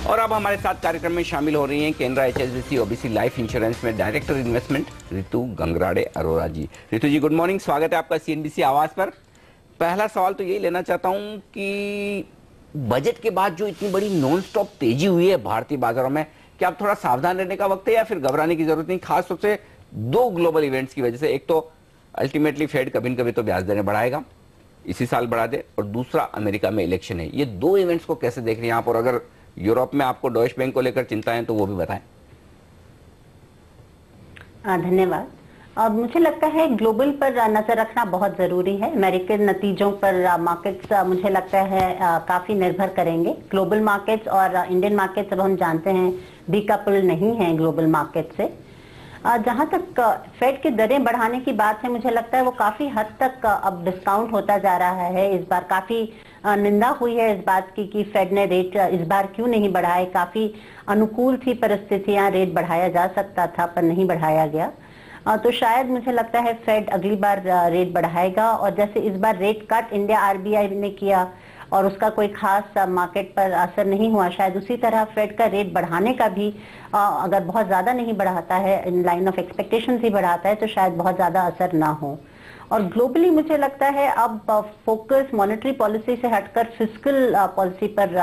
और अब हमारे साथ कार्यक्रम में शामिल हो रही हैं Canara HSBC OBC life insurance में डायरेक्टर इन्वेस्टमेंट रितु गंगराड़े अरोरा जी। रितु जी, गुड मॉर्निंग, स्वागत है आपका सीएनबीसी आवाज पर। पहला सवाल तो यही लेना चाहता हूं कि बजट के बाद जो इतनी बड़ी नॉन स्टॉप तेजी हुई है भारतीय बाजारों में, क्या अब थोड़ा सावधान रहने का वक्त है या फिर घबराने की जरूरत नहीं, खास तौर से दो ग्लोबल इवेंट्स की वजह से? एक तो अल्टीमेटली फेड कभी न कभी तो ब्याज दरें बढ़ाएगा, इसी साल बढ़ा दे, और दूसरा अमेरिका में इलेक्शन है। ये दो इवेंट्स को कैसे देख रही हैं आप, और अगर यूरोप में आपको डॉइश बैंक को लेकर चिंता है तो वो भी बताएं। धन्यवाद। मुझे लगता है ग्लोबल पर नजर रखना बहुत जरूरी है। अमेरिकन नतीजों पर मार्केट्स मुझे लगता है काफी निर्भर करेंगे। ग्लोबल मार्केट्स और इंडियन मार्केट्स अब हम जानते हैं डीकपल नहीं है ग्लोबल मार्केट से। जहां तक फेड की दरें बढ़ाने की बात है, मुझे लगता है वो काफी हद तक अब डिस्काउंट होता जा रहा है। इस बार काफी निंदा हुई है इस बात की कि फेड ने रेट इस बार क्यों नहीं बढ़ाए। काफी अनुकूल थी परिस्थितियां, रेट बढ़ाया जा सकता था पर नहीं बढ़ाया गया। तो शायद मुझे लगता है फेड अगली बार रेट बढ़ाएगा, और जैसे इस बार रेट कट इंडिया आरबीआई ने किया और उसका कोई खास मार्केट पर असर नहीं हुआ, शायद उसी तरह फेड का रेट बढ़ाने का भी अगर बहुत ज्यादा नहीं बढ़ाता है, इन लाइन ऑफ एक्सपेक्टेशंस ही बढ़ाता है, तो शायद बहुत ज्यादा असर ना हो। और ग्लोबली मुझे लगता है अब फोकस मॉनेटरी पॉलिसी से हटकर फिस्कल पॉलिसी पर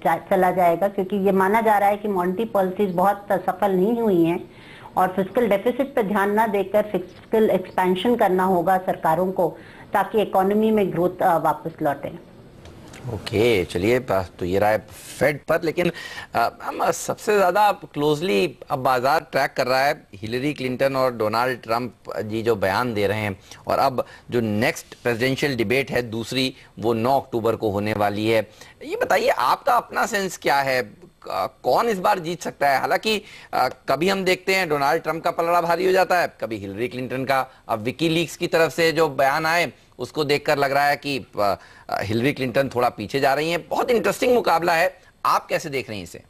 चला जाएगा, क्योंकि ये माना जा रहा है कि मॉनेटरी पॉलिसीज बहुत सफल नहीं हुई हैं और फिस्कल डेफिसिट पर ध्यान ना देकर फिस्कल एक्सपेंशन करना होगा सरकारों को, ताकि इकोनॉमी में ग्रोथ वापस लौटे। ओके, चलिए, तो ये रहा है फेड पर। लेकिन हम सबसे ज्यादा क्लोजली अब बाजार ट्रैक कर रहा है हिलरी क्लिंटन और डोनाल्ड ट्रंप जी जो बयान दे रहे हैं, और अब जो नेक्स्ट प्रेसिडेंशियल डिबेट है दूसरी, वो 9 अक्टूबर को होने वाली है। ये बताइए, आपका अपना सेंस क्या है, कौन इस बार जीत सकता है? हालांकि कभी हम देखते हैं डोनाल्ड ट्रंप का पलड़ा भारी हो जाता है, कभी हिलरी क्लिंटन का। अब विकीलीक्स की तरफ से जो बयान आए उसको देखकर लग रहा है कि हिलरी क्लिंटन थोड़ा पीछे जा रही हैं। बहुत इंटरेस्टिंग मुकाबला है, आप कैसे देख रही हैं इसे?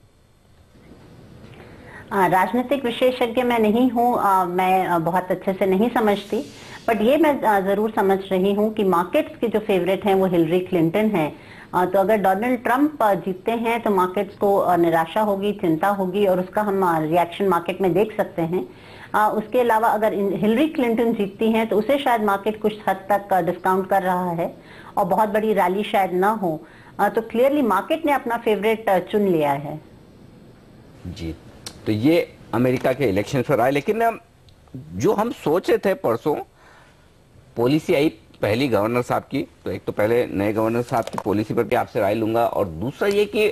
राजनीतिक विशेषज्ञ मैं नहीं हूँ, मैं बहुत अच्छे से नहीं समझती, बट ये मैं जरूर समझ रही हूँ कि मार्केट्स के जो फेवरेट हैं वो हिलरी क्लिंटन है। तो अगर डोनाल्ड ट्रंप जीतते हैं तो मार्केट्स को निराशा होगी, चिंता होगी, और उसका हम रिएक्शन मार्केट में देख सकते हैं। उसके अलावा अगर हिलरी क्लिंटन जीतती हैं तो उसे शायद मार्केट कुछ हद तक डिस्काउंट कर रहा है और बहुत बड़ी रैली शायद ना हो। तो क्लियरली मार्केट ने अपना फेवरेट चुन लिया है जी। तो ये अमेरिका के इलेक्शन पर आए, लेकिन जो हम सोच रहे थे परसों पॉलिसी आई पहली गवर्नर साहब की, तो एक तो पहले नए गवर्नर साहब की पॉलिसी पर भी आपसे राय लूंगा, और दूसरा ये कि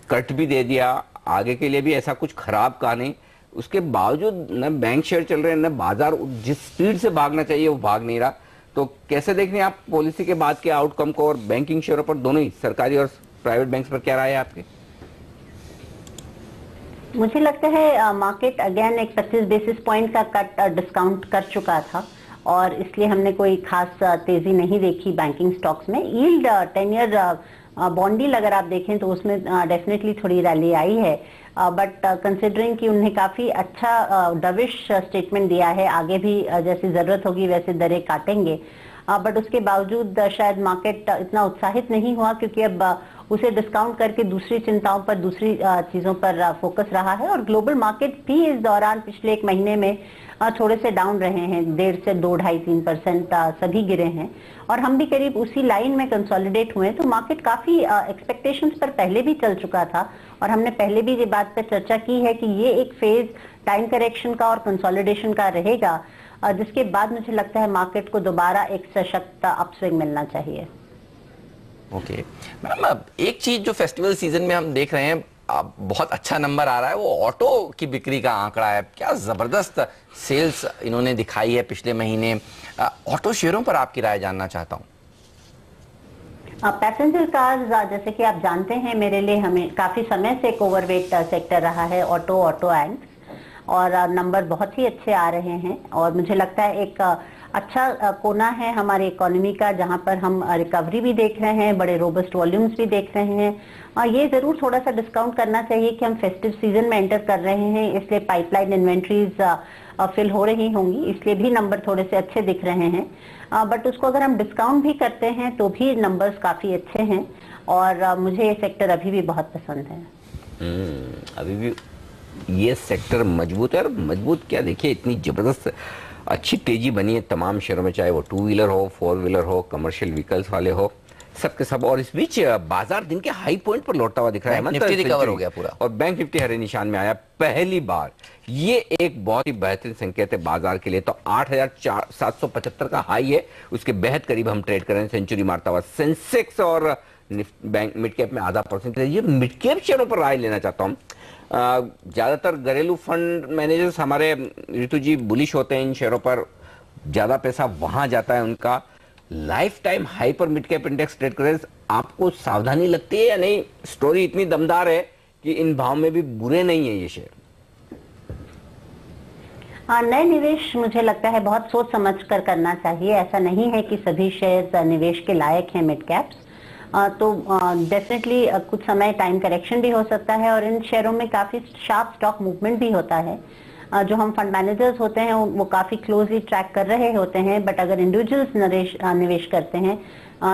कट भी दे दिया, आगे के लिए भी ऐसा कुछ खराब कहा नहीं, उसके बावजूद न बैंक शेयर चल रहे हैं, न बाजार जिस स्पीड से भागना चाहिए वो भाग नहीं रहा। तो कैसे देख रहे हैं आप पॉलिसी के बाद के आउटकम को, और बैंकिंग शेयरों पर, दोनों ही सरकारी और प्राइवेट बैंक पर क्या राय है आपके? मुझे लगता है मार्केट अगेन एक 25 बेसिस पॉइंट का कट डिस्काउंट कर चुका था, और इसलिए हमने कोई खास तेजी नहीं देखी बैंकिंग स्टॉक्स में। यील्ड 10 ईयर बॉन्ड यील्ड अगर आप देखें तो उसमें डेफिनेटली थोड़ी रैली आई है, बट कंसिडरिंग कि उन्हें काफी अच्छा डविश स्टेटमेंट दिया है, आगे भी जैसी जरूरत होगी वैसे दरें काटेंगे, बट उसके बावजूद शायद मार्केट इतना उत्साहित नहीं हुआ, क्योंकि अब उसे डिस्काउंट करके दूसरी चिंताओं पर, दूसरी चीजों पर फोकस रहा है। और ग्लोबल मार्केट भी इस दौरान पिछले एक महीने में थोड़े से डाउन रहे हैं, 1.5 से 2, 2.5-3% सभी गिरे हैं, और हम भी करीब उसी लाइन में कंसोलिडेट हुए। तो मार्केट काफी एक्सपेक्टेशंस पर पहले भी चल चुका था, और हमने पहले भी ये बात पर चर्चा की है कि ये एक फेज टाइम करेक्शन का और कंसोलिडेशन का रहेगा, जिसके बाद मुझे लगता है मार्केट को दोबारा एक सशक्त अपस्विंग मिलना चाहिए। ओके मैडम, एक चीज जो फेस्टिवल सीजन में हम देख रहे हैं बहुत अच्छा नंबर आ रहा है, वो ऑटो की बिक्री का आंकड़ा है। क्या जबरदस्त सेल्स इन्होंने दिखाई है पिछले महीने। ऑटो शेयरों पर आपकी राय जानना चाहता हूं। पैसेंजर कार्स जैसे कि आप जानते हैं मेरे लिए हमें काफी समय से एक ओवरवेट सेक्टर रहा है ऑटो एंड, और नंबर बहुत ही अच्छे आ रहे हैं, और मुझे लगता है एक अच्छा कोना है हमारी इकोनॉमी का, जहां पर हम रिकवरी भी देख रहे हैं, बड़े रोबस्ट वॉल्यूम्स भी देख रहे हैं। ये जरूर थोड़ा सा डिस्काउंट करना चाहिए कि हम फेस्टिव सीजन में एंटर कर रहे हैं, इसलिए पाइपलाइन इन्वेंट्रीज फिल हो रही होंगी, इसलिए भी नंबर थोड़े से अच्छे दिख रहे हैं। बट उसको अगर हम डिस्काउंट भी करते हैं तो भी नंबर्स काफी अच्छे हैं, और मुझे ये सेक्टर अभी भी बहुत पसंद है। अभी भी ये सेक्टर मजबूत है, और मजबूत क्या, देखिए इतनी जबरदस्त अच्छी तेजी बनी है तमाम शहरों में, चाहे वो 2 व्हीलर हो, 4 व्हीलर हो, कमर्शियल व्हीकल्स वाले हो, सबके सब। और इस बीच बाजार दिन के हाई पॉइंट पर लौटता हुआ दिख रहा है। निफ्टी रिकवर हो गया पूरा, और बैंक निफ्टी हरे निशान में आया पहली बार। ये एक बहुत ही बेहतरीन संकेत है बाजार के लिए। तो 8,775 का हाई है, उसके बेहद करीब हम ट्रेड कर रहे हैं, सेंचुरी मारता हुआ। सेंसेक्स और बैंक मिड कैप में आधा परसेंटेज। ये मिड कैप शेयरों पर राय लेना चाहता हूं। ज्यादातर घरेलू फंड मैनेजर्स हमारे ऋतु जी बुलिश होते हैं इन शेयरों पर, ज्यादा पैसा वहां जाता है उनका। लाइफ टाइम हाई पर मिड कैप इंडेक्स ट्रेड करें, आपको सावधानी लगती है या नहीं? स्टोरी इतनी दमदार है कि इन भाव में भी बुरे नहीं है ये शेयर। नए निवेश मुझे लगता है बहुत सोच समझ कर करना चाहिए। ऐसा नहीं है कि सभी शेयर निवेश के लायक हैं मिड कैप्स। तो डेफिनेटली कुछ समय टाइम करेक्शन भी हो सकता है, और इन शेयरों में काफी शार्प स्टॉक मूवमेंट भी होता है। जो हम फंड मैनेजर्स होते हैं वो काफी क्लोजली ट्रैक कर रहे होते हैं, बट अगर इंडिविजुअल्स निवेश करते हैं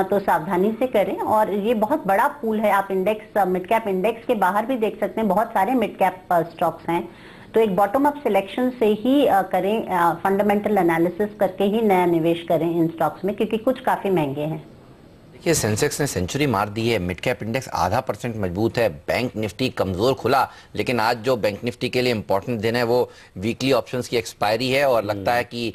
तो सावधानी से करें। और ये बहुत बड़ा पूल है, आप इंडेक्स मिड कैप इंडेक्स के बाहर भी देख सकते हैं, बहुत सारे मिड कैप स्टॉक्स हैं। तो एक बॉटम अप सिलेक्शन से ही करें, फंडामेंटल एनालिसिस करके ही नया निवेश करें इन स्टॉक्स में, क्योंकि कुछ काफी महंगे हैं। देखिए सेंसेक्स ने सेंचुरी मार दी है, मिड कैप इंडेक्स आधा % मजबूत है, बैंक निफ्टी कमजोर खुला, लेकिन आज जो बैंक निफ्टी के लिए इंपॉर्टेंट दिन है वो वीकली ऑप्शंस की एक्सपायरी है, और लगता है कि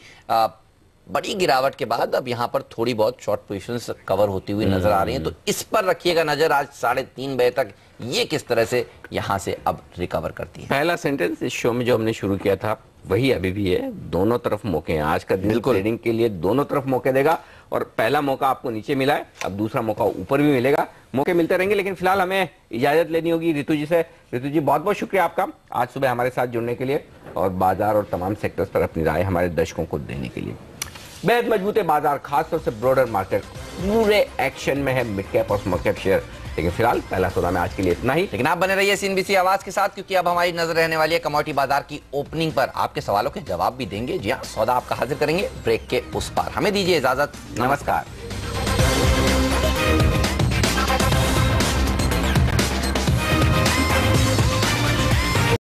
बड़ी गिरावट के बाद अब यहाँ पर थोड़ी बहुत शॉर्ट पोजीशंस कवर होती हुई नजर आ रही हैं। तो इस पर रखिएगा नजर, आज 3:30 बजे तक ये किस तरह से यहाँ से अब रिकवर करती है। पहला सेंटेंस इस शो में जो हमने शुरू किया था वही अभी भी है, दोनों तरफ मौके हैं। आज का दिन ट्रेडिंग के लिए दोनों तरफ मौके देगा, और पहला मौका आपको नीचे मिला है, अब दूसरा मौका ऊपर भी मिलेगा। मौके मिलते रहेंगे, लेकिन फिलहाल हमें इजाजत लेनी होगी ऋतु जी से। ऋतु जी बहुत बहुत शुक्रिया आपका आज सुबह हमारे साथ जुड़ने के लिए, और बाजार और तमाम सेक्टर्स पर अपनी राय हमारे दर्शकों को देने के लिए। बेहद मजबूत है बाजार, खासतौर से ब्रॉडर मार्केट पूरे एक्शन में है, मिड कैप और स्मॉल कैप शेयर। लेकिन फिलहाल पहला सौदा में आज के लिए इतना ही। लेकिन आप बने रहिए सीएनबीसी आवाज के साथ, क्योंकि अब हमारी नजर रहने वाली है कमोडिटी बाजार की ओपनिंग पर। आपके सवालों के जवाब भी देंगे। जी हाँ, सौदा आपका हाजिर करेंगे ब्रेक के उस पार। हमें दीजिए इजाजत, नमस्कार।